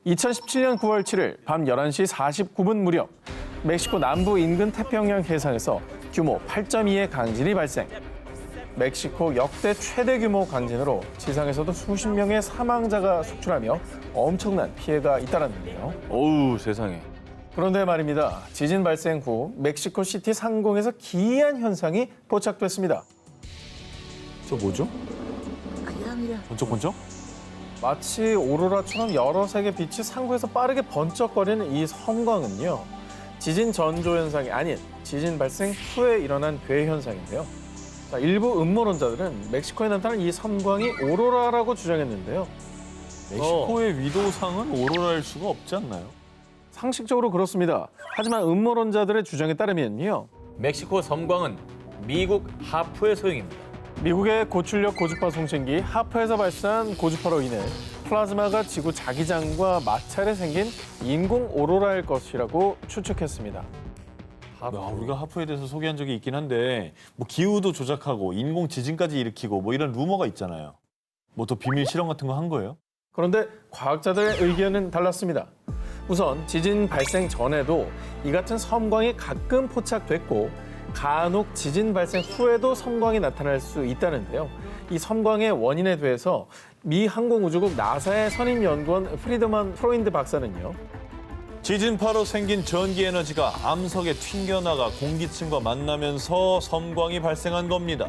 2017년 9월 7일 밤 11시 49분 무렵 멕시코 남부 인근 태평양 해상에서 규모 8.2의 강진이 발생. 멕시코 역대 최대 규모 강진으로 지상에서도 수십 명의 사망자가 속출하며 엄청난 피해가 잇따랐는데요. 어우, 세상에. 그런데 말입니다. 지진 발생 후 멕시코 시티 상공에서 기이한 현상이 포착됐습니다. 저 뭐죠? 번쩍번쩍? 마치 오로라처럼 여러 색의 빛이 상공에서 빠르게 번쩍거리는 이 섬광은요. 지진 전조 현상이 아닌 지진 발생 후에 일어난 괴 현상인데요. 자, 일부 음모론자들은 멕시코에 나타난 이 섬광이 오로라라고 주장했는데요. 멕시코의 위도상은 오로라일 수가 없지 않나요? 상식적으로 그렇습니다. 하지만 음모론자들의 주장에 따르면요. 멕시코 섬광은 미국 하프의 소용입니다. 미국의 고출력 고주파 송신기 하프에서 발사한 고주파로 인해 플라즈마가 지구 자기장과 마찰에 생긴 인공 오로라일 것이라고 추측했습니다. 우리가 하프에 대해서 소개한 적이 있긴 한데 뭐 기후도 조작하고 인공 지진까지 일으키고 뭐 이런 루머가 있잖아요. 뭐 더 비밀 실험 같은 거 한 거예요? 그런데 과학자들의 의견은 달랐습니다. 우선 지진 발생 전에도 이 같은 섬광이 가끔 포착됐고 간혹 지진 발생 후에도 섬광이 나타날 수 있다는데요. 이 섬광의 원인에 대해서 미 항공우주국 나사의 선임연구원 프리드먼 프로인드 박사는요. 지진파로 생긴 전기 에너지가 암석에 튕겨나가 공기층과 만나면서 섬광이 발생한 겁니다.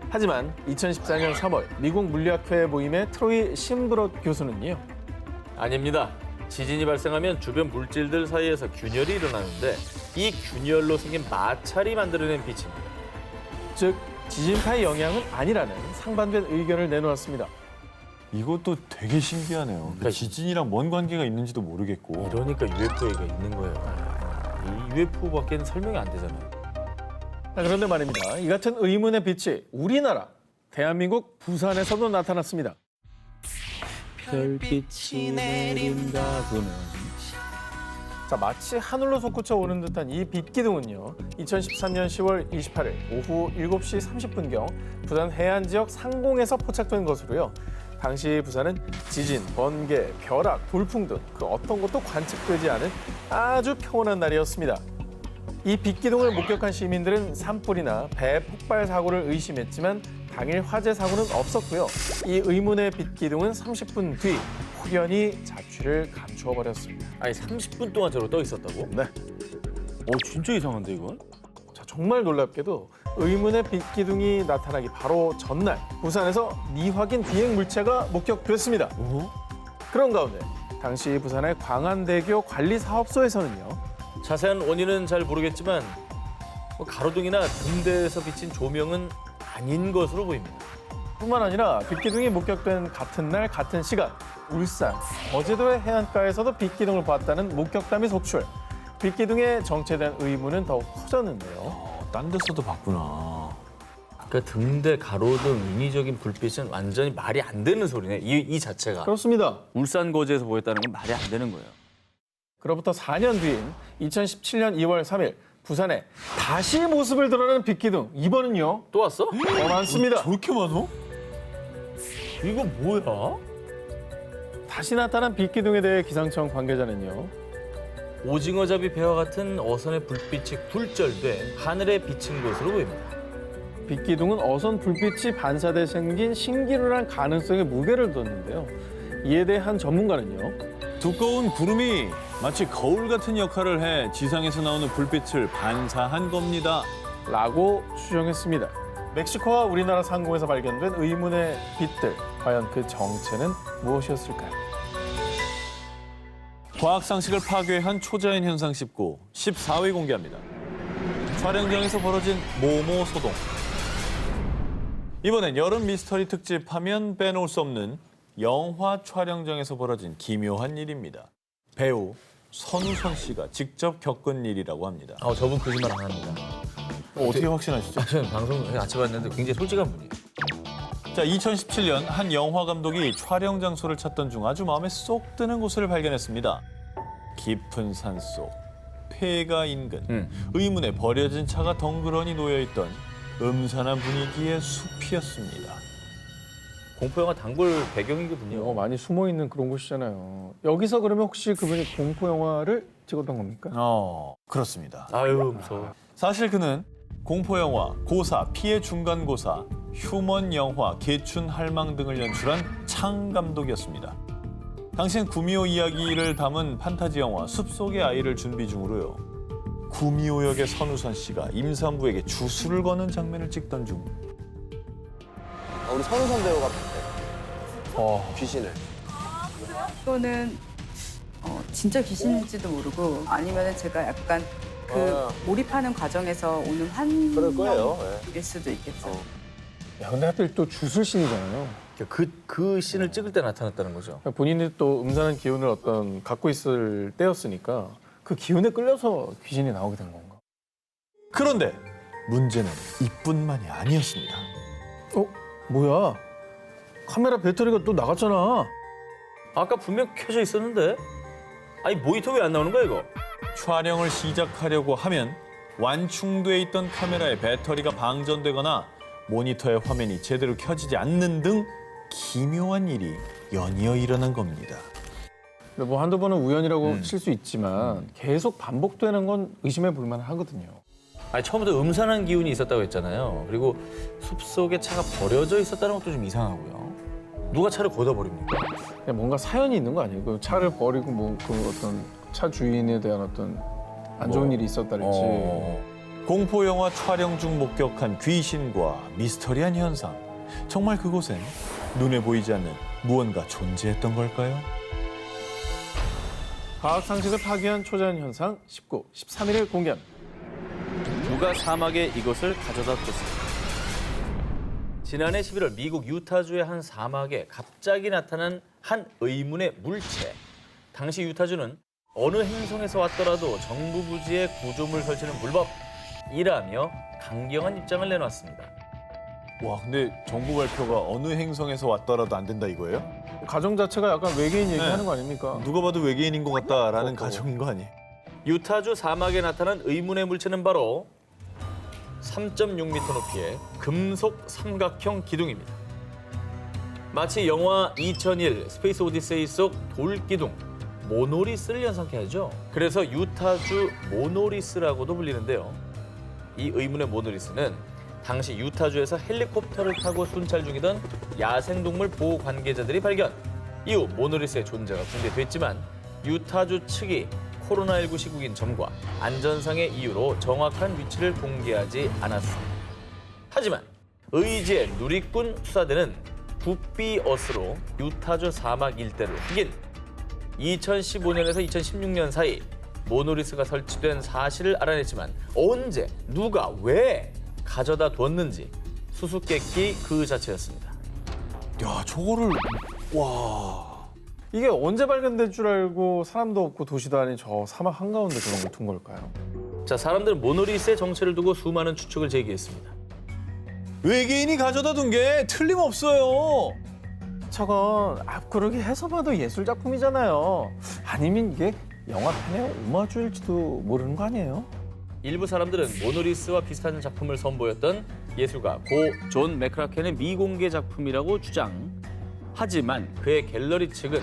하지만 2014년 3월 미국 물리학회 모임의 트로이 심브롯 교수는요. 아닙니다. 지진이 발생하면 주변 물질들 사이에서 균열이 일어나는데 이 균열로 생긴 마찰이 만들어낸 빛입니다. 즉 지진파의 영향은 아니라는 상반된 의견을 내놓았습니다. 이것도 되게 신기하네요. 그러니까 지진이랑 뭔 관계가 있는지도 모르겠고. 이러니까 UFO가 있는 거예요. 이 UFO밖에는 설명이 안 되잖아요. 자, 그런데 말입니다. 이 같은 의문의 빛이 우리나라 대한민국 부산에서도 나타났습니다. 별빛이 내린다고는. 자, 마치 하늘로 솟구쳐 오는 듯한 이 빛기둥은요. 2013년 10월 28일 오후 7시 30분경 부산 해안 지역 상공에서 포착된 것으로요. 당시 부산은 지진, 번개, 벼락, 돌풍 등 그 어떤 것도 관측되지 않은 아주 평온한 날이었습니다. 이 빛기둥을 목격한 시민들은 산불이나 배 폭발 사고를 의심했지만 당일 화재 사고는 없었고요. 이 의문의 빛기둥은 30분 뒤 확연히 자취를 감추어 버렸습니다. 아니 30분 동안 저러고 떠 있었다고? 네. 진짜 이상한데 이건? 자, 정말 놀랍게도 의문의 빛기둥이 나타나기 바로 전날 부산에서 미확인 비행 물체가 목격됐습니다. 그런 가운데 당시 부산의 광안대교 관리사업소에서는요. 자세한 원인은 잘 모르겠지만 가로등이나 등대에서 비친 조명은 아닌 것으로 보입니다. 뿐만 아니라 빛기둥이 목격된 같은 날 같은 시간 울산, 거제도의 해안가에서도 빛기둥을 봤다는 목격담이 속출. 빛기둥의 정체에 대한 의문은 더욱 커졌는데요. 딴 데서도 봤구나. 그러니까 등대, 가로등, 인위적인 불빛은 완전히 말이 안 되는 소리네. 이 자체가. 그렇습니다. 울산, 거제에서 보였다는 건 말이 안 되는 거예요. 그로부터 4년 뒤인 2017년 2월 3일 부산에 다시 모습을 드러낸 빛기둥. 이번은요. 또 왔어? 더 많습니다. 저렇게 많어? 이거 뭐야? 다시 나타난 빛기둥에 대해 기상청 관계자는요. 오징어잡이 배와 같은 어선의 불빛이 굴절돼 하늘에 비친 것으로 보입니다. 빛기둥은 어선 불빛이 반사돼 생긴 신기루란 가능성에 무게를 뒀는데요. 이에 대해 한 전문가는요. 두꺼운 구름이 마치 거울 같은 역할을 해 지상에서 나오는 불빛을 반사한 겁니다. 라고 추정했습니다. 멕시코와 우리나라 상공에서 발견된 의문의 빛들. 과연 그 정체는 무엇이었을까요? 과학 상식을 파괴한 초자연 현상 19, 14위 공개합니다. 촬영장에서 벌어진 모모 소동. 이번엔 여름 미스터리 특집 하면 빼놓을 수 없는 영화 촬영장에서 벌어진 기묘한 일입니다. 배우 선우선 씨가 직접 겪은 일이라고 합니다. 저분 거짓말 안 합니다. 어떻게 확신하시죠? 저는 방송 같이 봤는데 굉장히 솔직한 분이에요. 자, 2017년 한 영화 감독이 촬영 장소를 찾던 중 아주 마음에 쏙 드는 곳을 발견했습니다. 깊은 산속, 폐가 인근, 의문의 버려진 차가 덩그러니 놓여있던 음산한 분위기의 숲이었습니다. 공포 영화 단골 배경이거든요. 많이 숨어 있는 그런 곳이잖아요. 여기서 그러면 혹시 그분이 공포 영화를 찍었던 겁니까? 그렇습니다. 아유 무서워. 사실 그는 공포영화, 고사, 피해 중간고사, 휴먼 영화, 개춘 할망 등을 연출한 창 감독이었습니다. 당시엔 구미호 이야기를 담은 판타지 영화 숲속의 아이를 준비 중으로요. 구미호 역의 선우선 씨가 임산부에게 주술을 거는 장면을 찍던 중 우리 선우선 배우가 귀신을. 이거는 진짜 귀신인지도 모르고 아니면은 제가 약간 그 몰입하는 과정에서 오는 그럴 거예요. 환경일 수도 있겠죠. 야, 근데 하필 또 주술신이잖아요. 그 씬을 찍을 때 나타났다는 거죠. 본인이 또 음산한 기운을 갖고 있을 때였으니까 그 기운에 끌려서 귀신이 나오게 된 건가? 그런데 문제는 이뿐만이 아니었습니다. 뭐야? 카메라 배터리가 또 나갔잖아. 아까 분명 켜져 있었는데. 아니 모니터 왜 안 나오는 거야 이거? 촬영을 시작하려고 하면 완충돼 있던 카메라의 배터리가 방전되거나 모니터의 화면이 제대로 켜지지 않는 등 기묘한 일이 연이어 일어난 겁니다. 근데 뭐 한두 번은 우연이라고 칠 수 있지만 계속 반복되는 건 의심해 볼 만하거든요. 아니 처음부터 음산한 기운이 있었다고 했잖아요. 그리고 숲속에 차가 버려져 있었다는 것도 좀 이상하고요. 누가 차를 거다 버립니까? 그냥 뭔가 사연이 있는 거 아니에요? 그 차를 버리고 뭐 그 어떤 차 주인에 대한 어떤 안 좋은 일이 있었다든지. 공포 영화 촬영 중 목격한 귀신과 미스터리한 현상. 정말 그곳엔 눈에 보이지 않는 무언가 존재했던 걸까요? 과학 상식을 파괴한 초자연 현상 19, 13일을 공개합니다. 누가 사막에 이것을 가져다 뒀습니다. 지난해 11월 미국 유타주의 한 사막에 갑자기 나타난 한 의문의 물체. 당시 유타주는 어느 행성에서 왔더라도 정부 부지에 구조물 설치는 불법이라며 강경한 입장을 내놨습니다. 와, 근데 정부 발표가 어느 행성에서 왔더라도 안 된다 이거예요? 가정 자체가 약간 외계인 얘기하는 거 아닙니까? 누가 봐도 외계인인 것 같다라는 가정인 거 아니에요? 유타주 사막에 나타난 의문의 물체는 바로 3.6m 높이의 금속 삼각형 기둥입니다. 마치 영화 2001 스페이스 오디세이 속 돌기둥 모노리스를 연상케 하죠. 그래서 유타주 모노리스라고도 불리는데요. 이 의문의 모노리스는 당시 유타주에서 헬리콥터를 타고 순찰 중이던 야생동물 보호 관계자들이 발견. 이후 모노리스의 존재가 공개됐지만 유타주 측이 코로나19 시국인 점과 안전상의 이유로 정확한 위치를 공개하지 않았습니다. 하지만 의지의 누리꾼 수사대는 굿비어스로 유타주 사막 일대를 확인. 2015년에서 2016년 사이 모노리스가 설치된 사실을 알아냈지만 언제, 누가, 왜 가져다 뒀는지 수수께끼 그 자체였습니다. 야, 저거를 와. 이게 언제 발견될 줄 알고 사람도 없고 도시도 아닌 저 사막 한가운데 그런 걸 둔 걸까요? 자, 사람들은 모노리스의 정체를 두고 수많은 추측을 제기했습니다. 외계인이 가져다 둔 게 틀림없어요. 저건 앞구르기 해서 봐도 예술 작품이잖아요. 아니면 이게 영화판의 오마주일지도 모르는 거 아니에요? 일부 사람들은 모노리스와 비슷한 작품을 선보였던 예술가 고 존 맥크라켄의 미공개 작품이라고 주장. 하지만 그의 갤러리 측은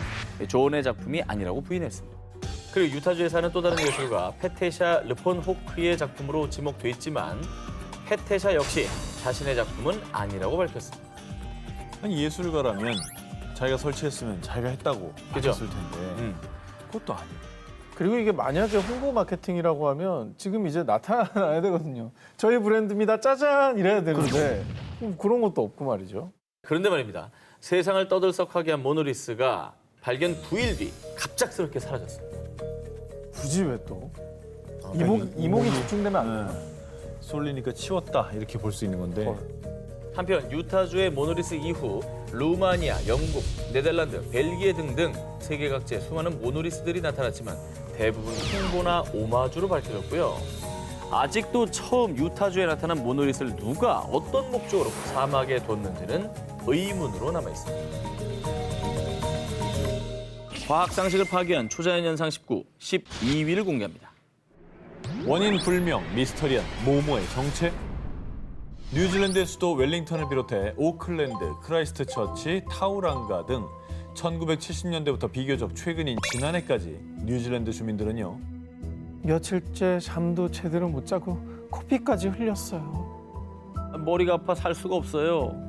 존의 작품이 아니라고 부인했습니다. 그리고 유타주에 사는 또 다른 예술가 페테샤 르폰호크의 작품으로 지목됐지만 페테샤 역시 자신의 작품은 아니라고 밝혔습니다. 아니, 예술가라면 자기가 설치했으면 자기가 했다고 그죠? 하셨을 텐데 그것도 아니고. 그리고 이게 만약에 홍보 마케팅이라고 하면 지금 이제 나타나야 되거든요. 저희 브랜드입니다. 짜잔! 이래야 되는데 그런 것도 없고 말이죠. 그런데 말입니다. 세상을 떠들썩하게 한 모노리스가 발견 9일 뒤 갑작스럽게 사라졌습니다. 굳이 왜 또? 그러니까 이목이 집중되면 안 돼요. 쏠리니까 치웠다 이렇게 볼 수 있는 건데 한편 유타주의 모노리스 이후 루마니아, 영국, 네덜란드, 벨기에 등등 세계 각지에 수많은 모노리스들이 나타났지만 대부분 홍보나 오마주로 밝혀졌고요. 아직도 처음 유타주에 나타난 모노리스를 누가 어떤 목적으로 사막에 뒀는지는 의문으로 남아있습니다. 과학 상식을 파괴한 초자연 현상 19, 12위를 공개합니다. 원인 불명 미스터리한 모모의 정체? 뉴질랜드의 수도 웰링턴을 비롯해 오클랜드, 크라이스트처치, 타우랑가 등 1970년대부터 비교적 최근인 지난해까지 뉴질랜드 주민들은요. 며칠째 잠도 제대로 못 자고 코피까지 흘렸어요. 머리가 아파 살 수가 없어요.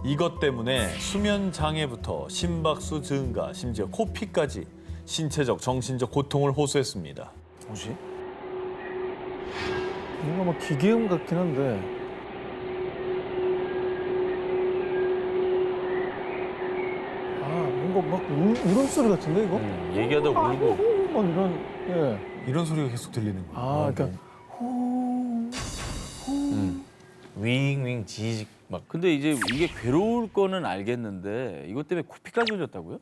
이것 때문에 수면 장애부터 심박수 증가, 심지어 코피까지 신체적, 정신적 고통을 호소했습니다. 뭐지? 뭔가 막 기계음 같긴 한데. 아, 뭔가 막 울음소리 같은데 이거? 얘기하다 울고. 막 이런, 예. 이런 소리가 계속 들리는 거예요. 아, 그러니까 윙윙 지직 막. 근데 이제 이게 괴로울 거는 알겠는데 이것 때문에 코피까지 흘렸다고요?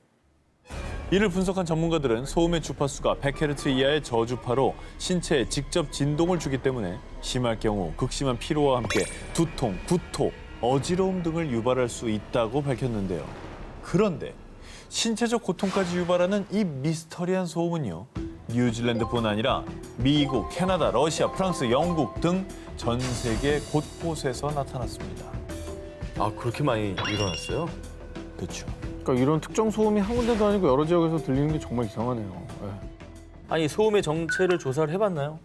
이를 분석한 전문가들은 소음의 주파수가 100Hz 이하의 저주파로 신체에 직접 진동을 주기 때문에 심할 경우 극심한 피로와 함께 두통, 구토, 어지러움 등을 유발할 수 있다고 밝혔는데요. 그런데 신체적 고통까지 유발하는 이 미스터리한 소음은요. 뉴질랜드뿐 아니라 미국, 캐나다, 러시아, 프랑스, 영국 등 전 세계 곳곳에서 나타났습니다. 아 그렇게 많이 일어났어요? 그렇죠. 그러니까 이런 특정 소음이 한 군데도 아니고 여러 지역에서 들리는 게 정말 이상하네요. 예. 아니 소음의 정체를 조사를 해봤나요?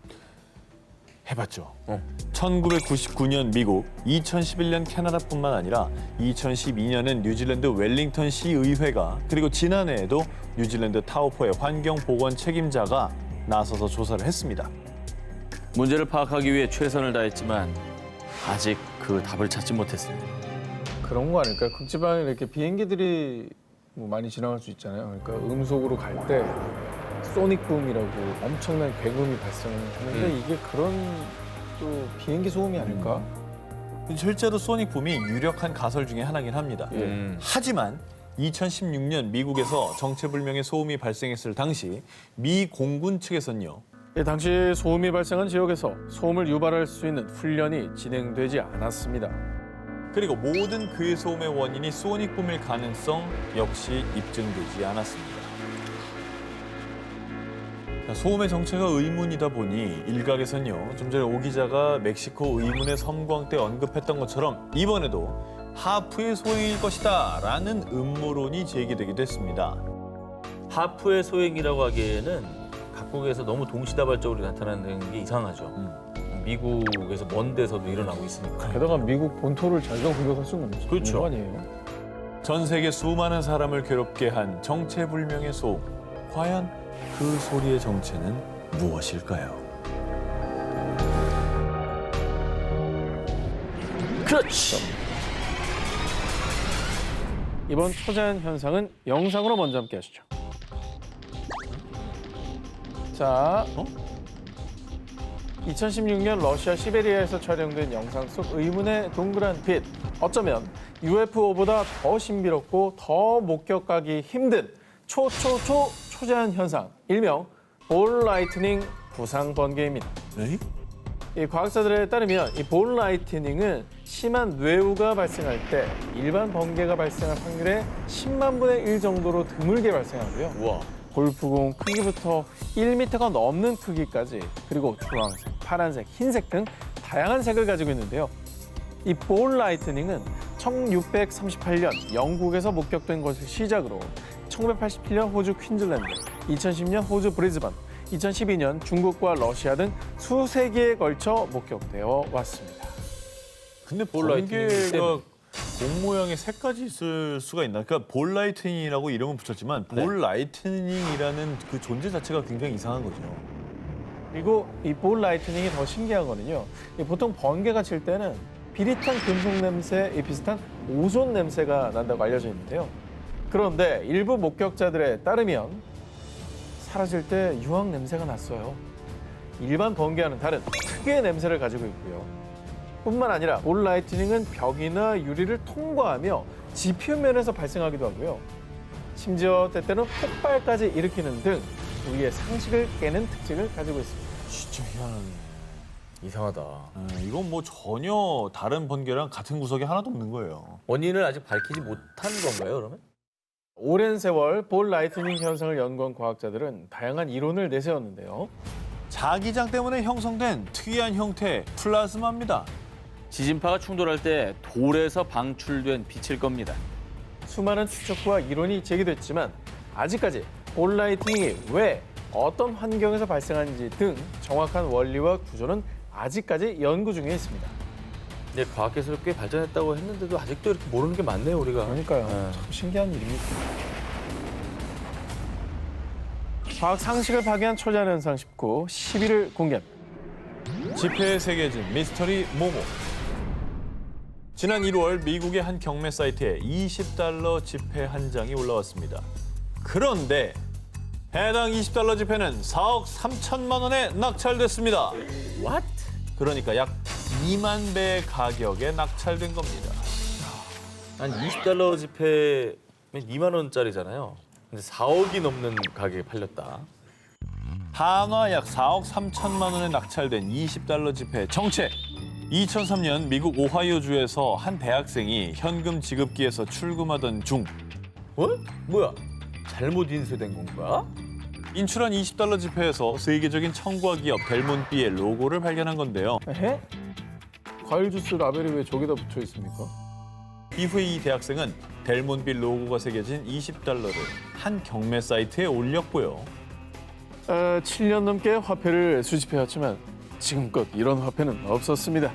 해봤죠. 1999년 미국, 2011년 캐나다뿐만 아니라 2012년엔 뉴질랜드 웰링턴 시 의회가 그리고 지난해에도 뉴질랜드 타우포의 환경보건 책임자가 나서서 조사를 했습니다. 문제를 파악하기 위해 최선을 다했지만 아직 그 답을 찾지 못했습니다. 그런 거 아닐까요? 극지방에 이렇게 비행기들이 뭐 많이 지나갈 수 있잖아요. 그러니까 음속으로 갈 때 소닉 붐이라고 엄청난 굉음이 발생하는데 이게 그런 또 비행기 소음이 아닐까? 실제로 소닉 붐이 유력한 가설 중에 하나긴 합니다. 하지만 2016년 미국에서 정체불명의 소음이 발생했을 당시 미 공군 측에서는요. 당시 소음이 발생한 지역에서 소음을 유발할 수 있는 훈련이 진행되지 않았습니다. 그리고 모든 그의 소음의 원인이 소닉 붐일 가능성 역시 입증되지 않았습니다. 소음의 정체가 의문이다 보니 일각에선요. 좀 전에 오 기자가 멕시코 의문의 섬광 때 언급했던 것처럼 이번에도 하프의 소행일 것이다 라는 음모론이 제기되기도 했습니다. 하프의 소행이라고 하기에는 각국에서 너무 동시다발적으로 나타나는 게 이상하죠. 미국에서 먼 데서도 일어나고 있으니까. 게다가 미국 본토를 자기가 공격할 수는 없는 그렇죠. 거 아니에요? 전 세계 수많은 사람을 괴롭게 한 정체불명의 소음. 과연 그 소리의 정체는 무엇일까요? 그렇지. 이번 초자연 현상은 영상으로 먼저 함께 하시죠. 자, 2016년 러시아 시베리아에서 촬영된 영상 속 의문의 동그란 빛. 어쩌면 UFO보다 더 신비롭고 더 목격하기 힘든 초자연 현상, 일명 볼 라이트닝 부상 번개입니다. 네? 이 과학자들에 따르면 이 볼 라이트닝은 심한 뇌우가 발생할 때 일반 번개가 발생할 확률의 10만 분의 1 정도로 드물게 발생하고요. 우와. 골프공 크기부터 1m가 넘는 크기까지 그리고 주황색, 파란색, 흰색 등 다양한 색을 가지고 있는데요. 이 볼 라이트닝은 1638년 영국에서 목격된 것을 시작으로 1987년 호주 퀸즐랜드, 2010년 호주 브리즈번, 2012년 중국과 러시아 등 수세기에 걸쳐 목격되어 왔습니다. 근데 볼 라이트닝 번개가 공 모양의 색까지 있을 수가 있나? 그러니까 볼 라이트닝이라고 이름은 붙였지만 볼 라이트닝이라는 그 존재 자체가 굉장히 이상한 거죠. 그리고 이 볼 라이트닝이 더 신기한 거는요. 보통 번개가 칠 때는 비릿한 금속 냄새에 비슷한 오존 냄새가 난다고 알려져 있는데요. 그런데 일부 목격자들에 따르면 사라질 때 유황 냄새가 났어요. 일반 번개와는 다른 특유의 냄새를 가지고 있고요. 뿐만 아니라 볼 라이트닝은 벽이나 유리를 통과하며 지표면에서 발생하기도 하고요. 심지어 때때는 폭발까지 일으키는 등 우리의 상식을 깨는 특징을 가지고 있습니다. 진짜 희한하네. 이상하다. 이건 뭐 전혀 다른 번개랑 같은 구석이 하나도 없는 거예요. 원인을 아직 밝히지 못한 건가요, 그러면? 오랜 세월 볼 라이트닝 현상을 연구한 과학자들은 다양한 이론을 내세웠는데요. 자기장 때문에 형성된 특이한 형태의 플라즈마입니다. 지진파가 충돌할 때 돌에서 방출된 빛일 겁니다. 수많은 추측과 이론이 제기됐지만 아직까지 볼라이팅이 왜 어떤 환경에서 발생하는지 등 정확한 원리와 구조는 아직까지 연구 중에 있습니다. 근데 과학기술이 꽤 발전했다고 했는데도 아직도 이렇게 모르는 게 많네요, 우리가. 그러니까요. 네. 참 신기한 일입니다. 과학 상식을 파괴한 초자연 현상 19, 10위를 공개합니다. 지폐에 새겨진 미스터리 모모. 지난 1월 미국의 한 경매 사이트에 $20 지폐 한 장이 올라왔습니다. 그런데 해당 $20 지폐는 4억 3천만 원에 낙찰됐습니다. What? 그러니까 약 2만 배의 가격에 낙찰된 겁니다. 한 $20 지폐면 2만 원짜리잖아요. 근데 4억이 넘는 가격에 팔렸다. 한화 약 4억 3천만 원에 낙찰된 $20 지폐 정체. 2003년 미국 오하이오주에서 한 대학생이 현금 지급기에서 출금하던 중 어? 뭐야? 잘못 인쇄된 건가? 인출한 $20 지폐에서 세계적인 청과 기업 델몬비의 로고를 발견한 건데요. 에? 과일 주스 라벨이 왜 저기다 붙여 있습니까? 이후에 이 대학생은 델몬비 로고가 새겨진 $20를 한 경매 사이트에 올렸고요. 7년 넘게 화폐를 수집해왔지만 지금껏 이런 화폐는 없었습니다.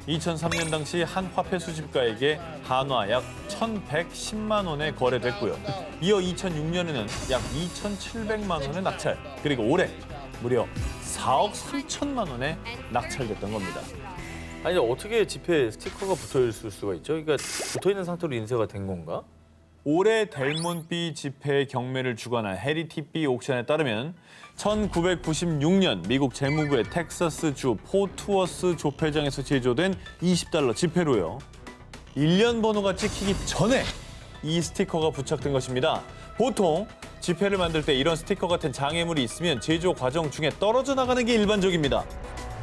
2003년 당시 한 화폐 수집가에게 한화 약 1,110만 원에 거래됐고요. 이어 2006년에는 약 2,700만 원에 낙찰, 그리고 올해 무려 4억 3천만 원에 낙찰됐던 겁니다. 아니 어떻게 지폐에 스티커가 붙어 있을 수가 있죠? 그러니까 붙어 있는 상태로 인쇄가 된 건가? 올해 델몬비 지폐 경매를 주관한 헤리티비 옥션에 따르면 1996년 미국 재무부의 텍사스주 포트워스 조폐장에서 제조된 $20 지폐로요. 1년 번호가 찍히기 전에 이 스티커가 부착된 것입니다. 보통 지폐를 만들 때 이런 스티커 같은 장애물이 있으면 제조 과정 중에 떨어져 나가는 게 일반적입니다.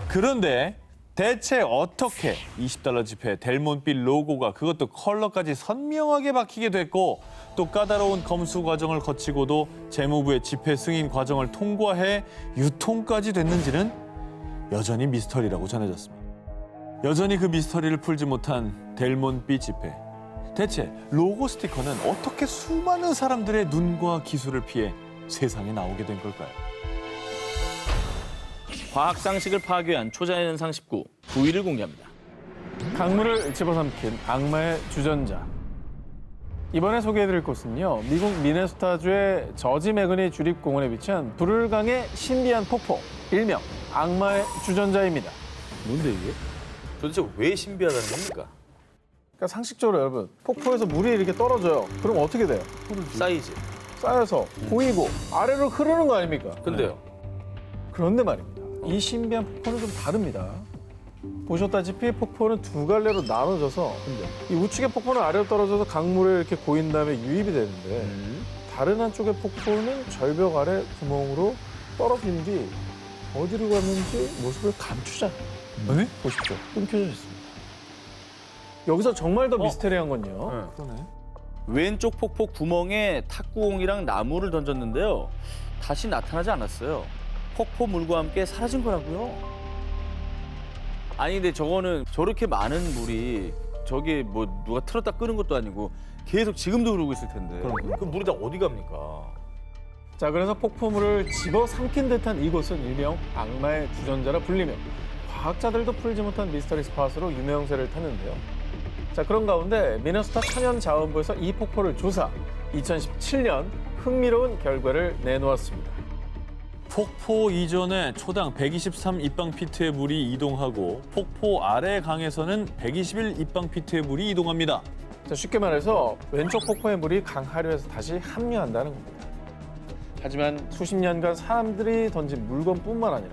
그런데 대체 어떻게 $20 지폐 델몬비 로고가 그것도 컬러까지 선명하게 박히게 됐고 또 까다로운 검수 과정을 거치고도 재무부의 지폐 승인 과정을 통과해 유통까지 됐는지는 여전히 미스터리라고 전해졌습니다. 여전히 그 미스터리를 풀지 못한 델몬비 지폐. 대체 로고 스티커는 어떻게 수많은 사람들의 눈과 기술을 피해 세상에 나오게 된 걸까요? 과학 상식을 파괴한 초자연 현상 19, 9위를 공개합니다. 강물을 집어삼킨 악마의 주전자. 이번에 소개해드릴 곳은요. 미국 미네소타주의 저지 매그니 주립공원에 위치한 불을강의 신비한 폭포, 일명 악마의 주전자입니다. 뭔데 이게? 도대체 왜 신비하다는 겁니까? 그러니까 상식적으로 여러분, 폭포에서 물이 이렇게 떨어져요. 그럼 어떻게 돼요? 사이즈. 쌓여서 고이고 아래로 흐르는 거 아닙니까? 근데요. 그런데 말입니다. 이 신비한 폭포는 좀 다릅니다. 보셨다시피 폭포는 두 갈래로 나눠져서 이 우측의 폭포는 아래로 떨어져서 강물에 이렇게 고인 다음에 유입이 되는데 다른 한쪽의 폭포는 절벽 아래 구멍으로 떨어진 뒤 어디로 갔는지 모습을 감추지 않아요. 네? 보십시오. 끊겨져 있습니다. 여기서 정말 더 미스테리한 건요. 그러네. 왼쪽 폭포 구멍에 탁구공이랑 나무를 던졌는데요. 다시 나타나지 않았어요. 폭포 물과 함께 사라진 거라고요. 아니 근데 저거는 저렇게 많은 물이 저게 뭐 누가 틀었다 끄는 것도 아니고 계속 지금도 흐르고 있을 텐데. 그 물이 다 어디 갑니까? 자, 그래서 폭포물을 집어삼킨 듯한 이곳은 일명 악마의 주전자라 불리며 과학자들도 풀지 못한 미스터리 스팟으로 유명세를 탔는데요. 자, 그런 가운데 미네소타 천연자원부에서 이 폭포를 조사, 2017년 흥미로운 결과를 내놓았습니다. 폭포 이전에 초당 123 입방피트의 물이 이동하고 폭포 아래 강에서는 121 입방피트의 물이 이동합니다. 자, 쉽게 말해서 왼쪽 폭포의 물이 강 하류에서 다시 합류한다는 겁니다. 하지만 수십 년간 사람들이 던진 물건뿐만 아니라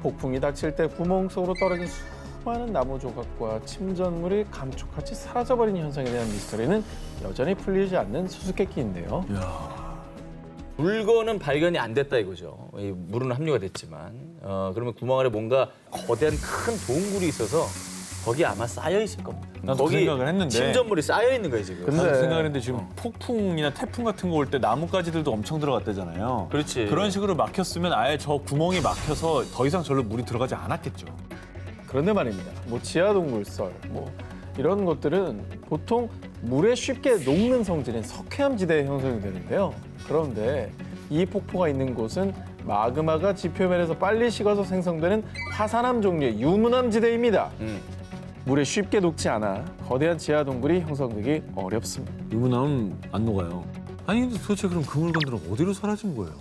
폭풍이 닥칠 때 구멍 속으로 떨어진 수많은 나무 조각과 침전물이 감쪽같이 사라져버린 현상에 대한 미스터리는 여전히 풀리지 않는 수수께끼인데요. 물건은 발견이 안 됐다 이거죠. 이 물은 합류가 됐지만 그러면 구멍 안에 뭔가 거대한 큰 동굴이 있어서 거기 아마 쌓여 있을 겁니다. 나도 그 생각을 했는데. 침전물이 쌓여 있는 거예요 지금. 근데- 나도 생각했는데 지금 폭풍이나 태풍 같은 거 올 때 나뭇가지들도 엄청 들어갔대잖아요. 그렇지. 그런 식으로 막혔으면 아예 저 구멍이 막혀서 더 이상 절로 물이 들어가지 않았겠죠. 그런데 말입니다. 뭐 지하동굴 썰, 뭐 이런 것들은 보통 물에 쉽게 녹는 성질인 석회암 지대에 형성이 되는데요. 그런데 이 폭포가 있는 곳은 마그마가 지표면에서 빨리 식어서 생성되는 화산암 종류의 유문암 지대입니다. 물에 쉽게 녹지 않아 거대한 지하동굴이 형성되기 어렵습니다. 유문함은 안 녹아요. 아니 근데 도대체 그럼 그 물건들은 어디로 사라진 거예요?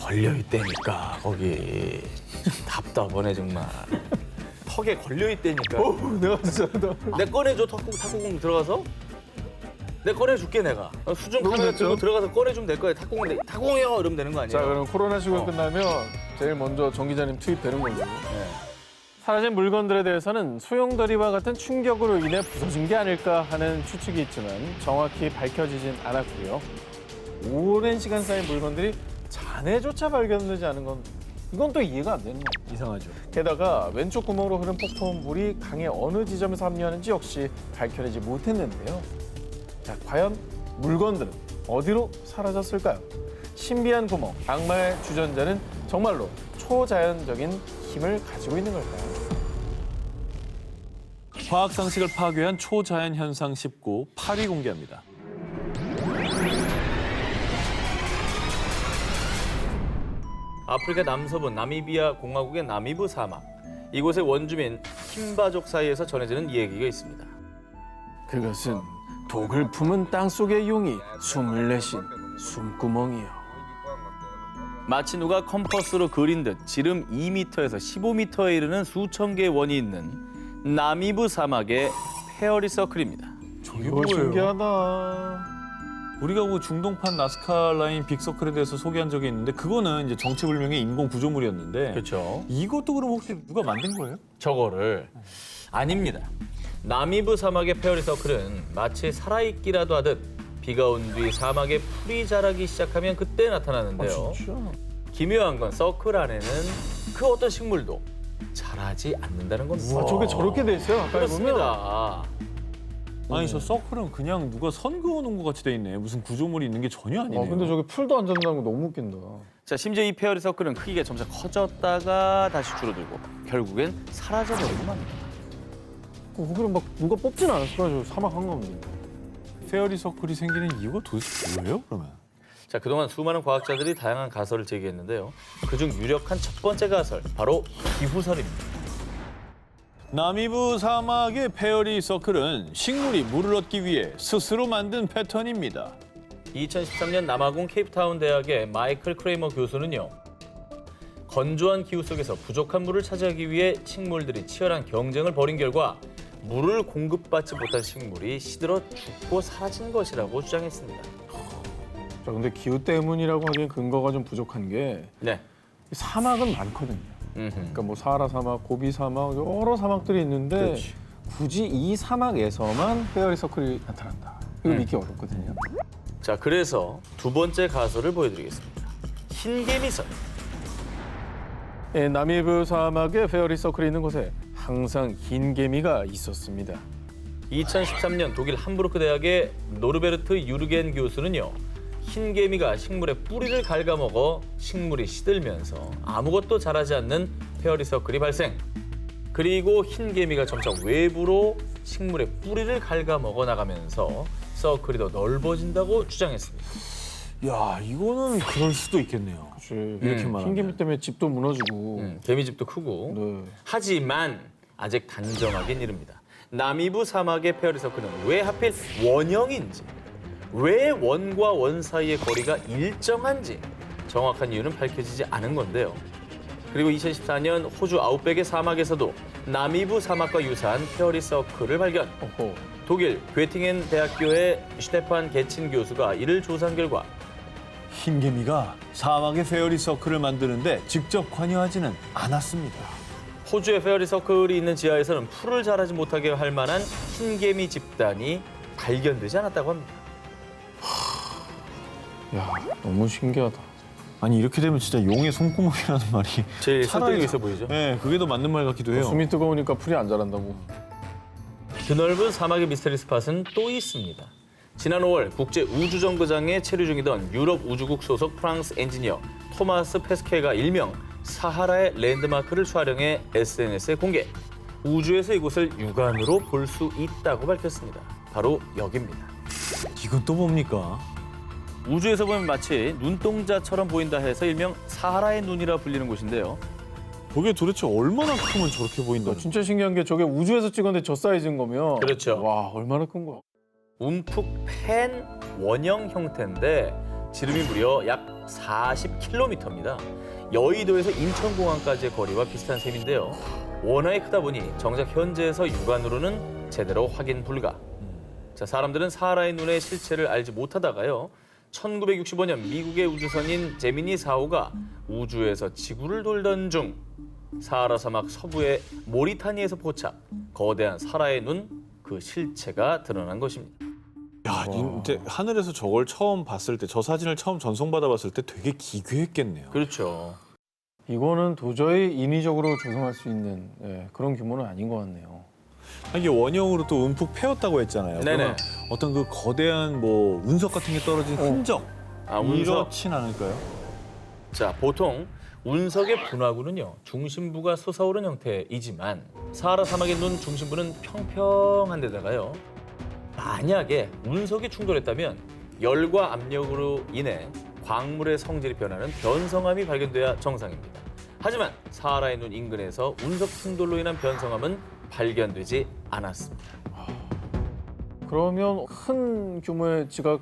걸려있다니까 거기. 답답하네 정말. 턱에 걸려있다니까. 내가 진짜 내 꺼내줘 탁구공 들어가서. 내 꺼내줄게 내가. 수중 너무 카메라 됐죠? 들고 들어가서 꺼내주면 될 거야. 탁구공이요 이러면 되는 거 아니에요? 자, 그럼 코로나19가 끝나면 제일 먼저 정 기자님 투입되는 거죠. 네. 사라진 물건들에 대해서는 소용돌이와 같은 충격으로 인해 부서진 게 아닐까 하는 추측이 있지만 정확히 밝혀지진 않았고요. 오랜 시간 쌓인 물건들이 잔해조차 발견되지 않은 건 이건 또 이해가 안 되는 거예요. 이상하죠. 게다가 왼쪽 구멍으로 흐른 폭포물이 강의 어느 지점에서 합류하는지 역시 밝혀내지 못했는데요. 자, 과연 물건들은 어디로 사라졌을까요? 신비한 구멍, 악마의 주전자는 정말로 초자연적인 힘을 가지고 있는 걸까요? 과학 상식을 파괴한 초자연 현상 19 8위 공개합니다. 아프리카 남서부 나미비아 공화국의 나미부 사막. 이곳의 원주민 킴바족 사이에서 전해지는 이야기가 있습니다. 그것은 독을 품은 땅속의 용이 숨을 내쉰 숨구멍이요. 마치 누가 컴퍼스로 그린 듯 지름 2m에서 15m에 이르는 수천 개의 원이 있는 나미부 사막의 페어리 서클입니다. 이거 신기하다. 우리가 그 중동판 나스카 라인 빅서클에 대해서 소개한 적이 있는데 그거는 이제 정체불명의 인공 구조물이었는데 그렇죠. 이것도 그럼 혹시 누가 만든 거예요? 저거를 아닙니다. 나미부 사막의 페어리 서클은 마치 살아있기라도 하듯 비가 온 뒤 사막에 풀이 자라기 시작하면 그때 나타나는데요. 진짜? 기묘한 건 서클 안에는 그 어떤 식물도 자라지 않는다는 겁니다. 아, 저게 저렇게 돼 있어요? 가까이 보면. 그렇습니다. 아니 저 서클은 그냥 누가 선 그어놓은 것 같이 돼 있네. 무슨 구조물이 있는 게 전혀 아니네요. 근데 저게 풀도 안 잔다는 거 너무 웃긴다. 자, 심지어 이 페어리 서클은 크기가 점차 커졌다가 다시 줄어들고 결국엔 사라져버리고 맙니다. 그럼 막 누가 뽑진 않았을 거야, 저 사막 한가운데. 페어리 서클이 생기는 이유가 도대체 뭐예요, 그러면? 자, 그동안 수많은 과학자들이 다양한 가설을 제기했는데요. 그중 유력한 첫 번째 가설, 바로 기후설입니다. 나미부 사막의 페어리 서클은 식물이 물을 얻기 위해 스스로 만든 패턴입니다. 2013년 남아공 케이프타운 대학의 마이클 크레이머 교수는요. 건조한 기후 속에서 부족한 물을 차지하기 위해 식물들이 치열한 경쟁을 벌인 결과 물을 공급받지 못한 식물이 시들어 죽고 사라진 것이라고 주장했습니다. 자, 근데 기후 때문이라고 하기엔 근거가 좀 부족한 게 네. 사막은 많거든요. 음흠. 그러니까 뭐 사하라 사막, 고비 사막 여러 사막들이 있는데 그렇지. 굳이 이 사막에서만 페어리 서클이 나타난다. 이거 믿기 어렵거든요. 자, 그래서 두 번째 가설을 보여드리겠습니다. 흰개미설. 예, 나미부 사막에 페어리 서클이 있는 곳에 항상 흰 개미가 있었습니다. 2013년 독일 함부르크 대학의 노르베르트 유르겐 교수는요. 흰개미가 식물의 뿌리를 갉아먹어 식물이 시들면서 아무것도 자라지 않는 페어리 서클이 발생. 그리고 흰개미가 점차 외부로 식물의 뿌리를 갉아먹어 나가면서 서클이 더 넓어진다고 주장했습니다. 야, 이거는 그럴 수도 있겠네요. 이렇게 말하면. 흰 개미 때문에 집도 무너지고. 개미집도 크고. 네. 하지만 아직 단정하긴 이릅니다. 나미부 사막의 페어리 서클은 왜 하필 원형인지, 왜 원과 원 사이의 거리가 일정한지 정확한 이유는 밝혀지지 않은 건데요. 그리고 2014년 호주 아웃백의 사막에서도 나미부 사막과 유사한 페어리 서클을 발견. 어허. 독일 괴팅엔 대학교의 슈테판 게친 교수가 이를 조사한 결과 흰개미가 사막의 페어리 서클을 만드는데 직접 관여하지는 않았습니다. 호주의 페어리 서클이 있는 지하에서는 풀을 자라지 못하게 할 만한 흰개미 집단이 발견되지 않았다고 합니다. 야, 너무 신기하다. 아니 이렇게 되면 진짜 용의 손구멍이라는 말이 제일 차라리 설득력 있어 보이죠? 네, 그게 더 맞는 말 같기도 해요. 숨이 뜨거우니까 풀이 안 자란다고. 드넓은 사막의 미스터리 스팟은 또 있습니다. 지난 5월 국제우주정거장에 체류 중이던 유럽 우주국 소속 프랑스 엔지니어 토마스 페스케가 일명 사하라의 랜드마크를 촬영해 SNS에 공개. 우주에서 이곳을 육안으로 볼 수 있다고 밝혔습니다. 바로 여기입니다. 이건 또 뭡니까? 우주에서 보면 마치 눈동자처럼 보인다 해서 일명 사하라의 눈이라 불리는 곳인데요. 저게 도대체 얼마나 크면 저렇게 보인다? 진짜 신기한 게 저게 우주에서 찍었는데 저 사이즈인 거면 그렇죠. 와 얼마나 큰 거야. 움푹 팬 원형 형태인데 지름이 무려 약 40km입니다. 여의도에서 인천공항까지의 거리와 비슷한 셈인데요. 워낙에 크다 보니 정작 현재에서 육안으로는 제대로 확인 불가. 자, 사람들은 사하라의 눈의 실체를 알지 못하다가요. 1965년 미국의 우주선인 제미니 4호가 우주에서 지구를 돌던 중 사하라 사막 서부의 모리타니에서 포착, 거대한 사라의 눈, 그 실체가 드러난 것입니다. 야, 이제 하늘에서 저걸 처음 봤을 때, 저 사진을 처음 전송받아 봤을 때 되게 기괴했겠네요. 그렇죠. 이거는 도저히 인위적으로 조성할 수 있는 그런 규모는 아닌 것 같네요. 이게 원형으로 또 움푹 패였다고 했잖아요. 네네. 그러면 어떤 그 거대한 뭐 운석 같은 게 떨어진 흔적 운석. 이렇진 않을까요? 자, 보통 운석의 분화구는요, 중심부가 솟아오른 형태이지만 사하라 사막의 눈 중심부는 평평한 데다가요, 만약에 운석이 충돌했다면 열과 압력으로 인해 광물의 성질이 변하는 변성암이 발견돼야 정상입니다. 하지만 사하라의 눈 인근에서 운석 충돌로 인한 변성암은 발견되지 않았습니다. 그러면 큰 규모의 지각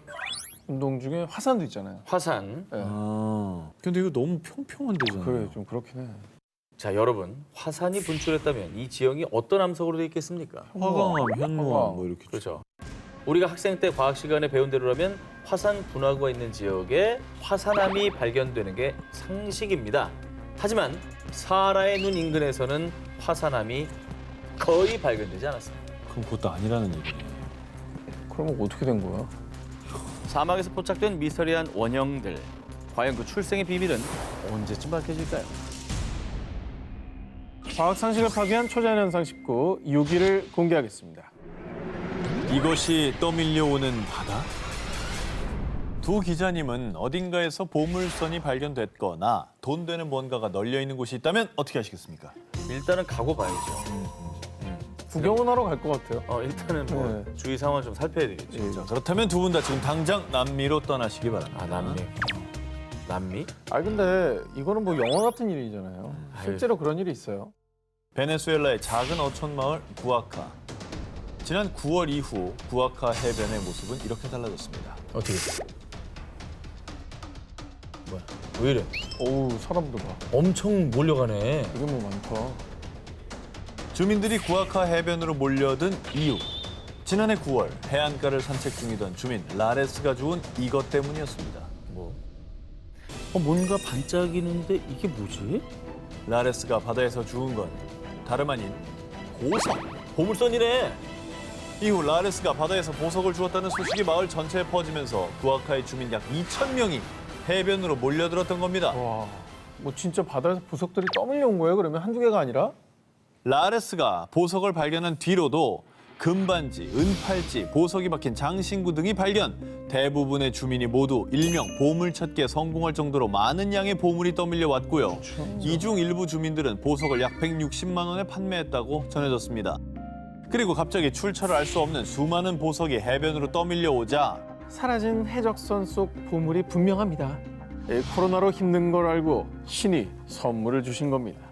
운동 중에 화산도 있잖아요. 화산. 네. 아, 근데 이거 너무 평평한 데잖아요. 그래 좀 그렇긴 해. 자, 여러분, 화산이 분출했다면 이 지형이 어떤 암석으로 되어 있겠습니까? 화강암, 현무암 뭐 이렇게. 그렇죠. 우리가 학생 때 과학 시간에 배운 대로라면 화산 분화구가 있는 지역에 화산암이 발견되는 게 상식입니다. 하지만 사하라의 눈 인근에서는 화산암이 거의 발견되지 않았습니다. 그럼 그것도 아니라는 얘기네. 그러면 어떻게 된 거야? 사막에서 포착된 미스터리한 원형들. 과연 그 출생의 비밀은 언제쯤 밝혀질까요? 과학 상식을 파괴한 초자연현상 19 6위를 공개하겠습니다. 이것이 떠밀려오는 바다? 두 기자님은 어딘가에서 보물선이 발견됐거나 돈 되는 뭔가가 널려 있는 곳이 있다면 어떻게 하시겠습니까? 일단은 가고 봐야죠. 구경은 하러 갈 것 같아요. 일단은 뭐 주위 상황 좀 살펴야 되겠죠. 자, 그렇다면 두 분 다 지금 당장 남미로 떠나시기 바랍니다. 아, 남미. 남미? 아 근데 이거는 뭐 영화 같은 일이잖아요. 실제로 그런 일이 있어요. 베네수엘라의 작은 어촌 마을 구아카. 지난 9월 이후 구아카 해변의 모습은 이렇게 달라졌습니다. 어떻게? 뭐야? 왜 이래? 어우 사람들 봐. 엄청 몰려가네. 이게 뭐 많다. 주민들이 구아카 해변으로 몰려든 이유. 지난해 9월 해안가를 산책 중이던 주민 라레스가 주운 이것 때문이었습니다. 뭐? 뭔가 반짝이는데 이게 뭐지? 라레스가 바다에서 주운 건 다름 아닌 보석. 보물선이네. 이후 라레스가 바다에서 보석을 주었다는 소식이 마을 전체에 퍼지면서 구아카의 주민 약 2,000명이 해변으로 몰려들었던 겁니다. 와, 뭐 진짜 바다에서 보석들이 떠밀려 온 거예요? 그러면 한두 개가 아니라? 라레스가 보석을 발견한 뒤로도 금반지, 은팔찌, 보석이 박힌 장신구 등이 발견. 대부분의 주민이 모두 일명 보물찾기에 성공할 정도로 많은 양의 보물이 떠밀려 왔고요. 이 중 일부 주민들은 보석을 약 160만 원에 판매했다고 전해졌습니다. 그리고 갑자기 출처를 알 수 없는 수많은 보석이 해변으로 떠밀려 오자 사라진 해적선 속 보물이 분명합니다. 코로나로 힘든 걸 알고 신이 선물을 주신 겁니다.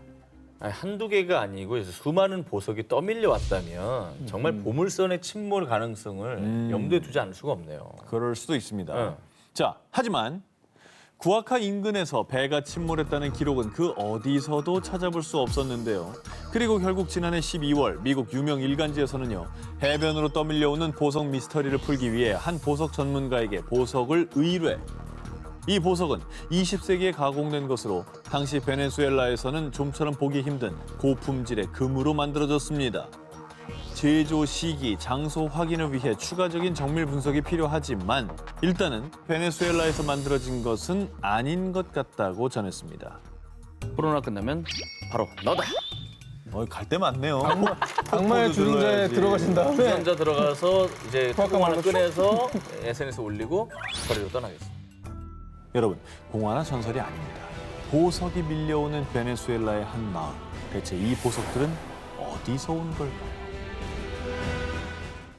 아니, 한두 개가 아니고 수많은 보석이 떠밀려 왔다면 정말 보물선의 침몰 가능성을 염두에 두지 않을 수가 없네요. 그럴 수도 있습니다. 네. 자, 하지만 구아카 인근에서 배가 침몰했다는 기록은 그 어디서도 찾아볼 수 없었는데요. 그리고 결국 지난해 12월 미국 유명 일간지에서는요. 해변으로 떠밀려오는 보석 미스터리를 풀기 위해 한 보석 전문가에게 보석을 의뢰. 이 보석은 20세기에 가공된 것으로 당시 베네수엘라에서는 좀처럼 보기 힘든 고품질의 금으로 만들어졌습니다. 제조 시기, 장소 확인을 위해 추가적인 정밀 분석이 필요하지만 일단은 베네수엘라에서 만들어진 것은 아닌 것 같다고 전했습니다. 코로나 끝나면 바로 너다. 갈 데 많네요. 악마의 주전자에 들어가신 다음에 주전자 들어가서 이제 통 하나 말로 꺼내서 SNS 올리고 거리로 떠나겠습니다. 여러분, 공화나 전설이 아닙니다. 보석이 밀려오는 베네수엘라의 한 마을. 대체 이 보석들은 어디서 온 걸까요?